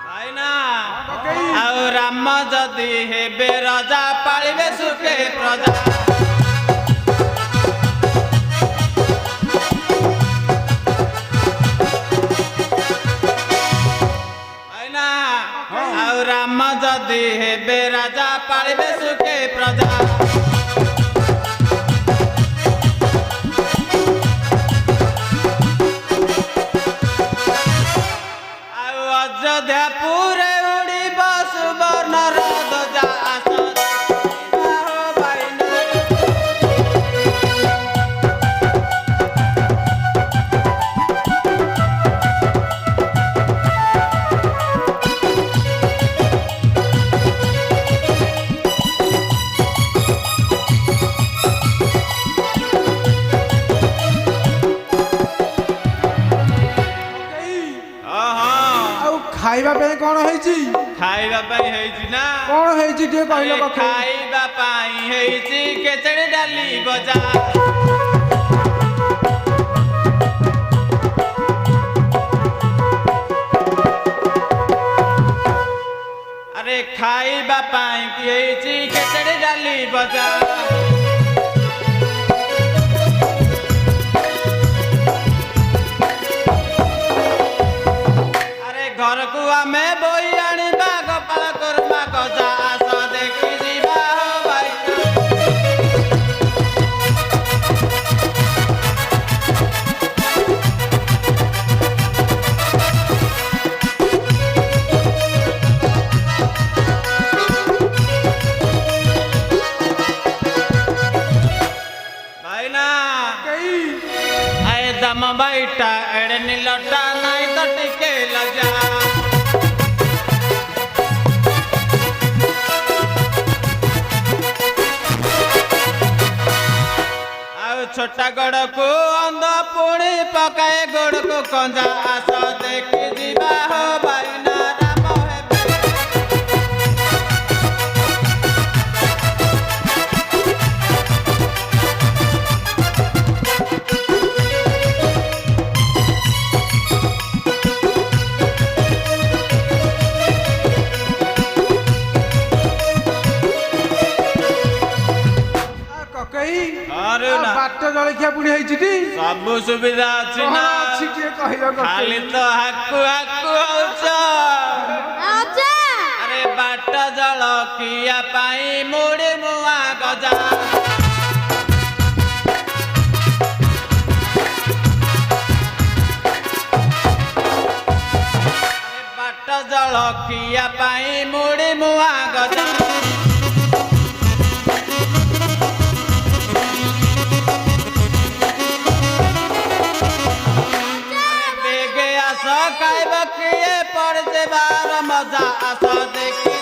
ଭାଇନା ଆଉ ରାମ ଯଦି ହେବେ ରଜା ପାଳିବେ ସୁଖେ ପ୍ରଜା। ଭାଇନା ଆଉ ରାମ ଯଦି ହେବେ ରାଜା ପାଳିବେ ସୁଖେ ପ୍ରଜା। ଅଯୋଧ୍ୟାପୁରେ ଉଡ଼ିବ ସୁବର୍ଣ୍ଣର ଧ୍ୱଜା ଆସ ଭାଇନା। ଖାଇବା ପାଇଁ କଣ ହେଇଛି? ଖାଇବା ପାଇଁ ହେଇଛି ନା କଣ ହେଇଛି ଟିକେ କହିଲ କଥା। ଖାଇବା ପାଇଁ ହେଇଛି ଖେଚେଡ଼ି ଡାଲି ଭଜା। ଆରେ ଖାଇବା ପାଇଁ ହେଇଛି ଖେଚେଡ଼ି ଡାଲି ଭଜା। ଘରକୁ ଆମେ ବହି ଆଣିବା ଗୋପାଳ କର୍ମା ଗଜା ଆସ ଦେଖି ଯିବା ଭାଇନା। ଭାଇନା ଆଏ ଦମ ବାଇଟା ଏଡ଼େ ନିଲଟା ନାଇଁ ତ ଟିକେ ଲଜା। छोटा गड़ को अंध पुणी पकाए गोड़ को कंजा आस देखी जीवा हो भाईना राम हेबे। ବାଟ ଜଳଖିଆ ପୁଣି ହେଇଛି ଟି? ସବୁ ସୁବିଧା ଅଛି ନା? ଅଛି ଟିକେ କହିଲ। ଖାଲି ତ ହାକୁ ହାକୁ ହଉଛ। ଆରେ ବାଟ ଜଳଖିଆ ପାଇଁ ମୁଢି ମୁଆ ଗଜା। ବାଟ ଜଳଖିଆ ପାଇଁ ମୁଢି ମୁଆ ଗଜା। ଖାଇବା କିଏ ପଡିଯିବାର ମଜା ଆସ ଦେଖି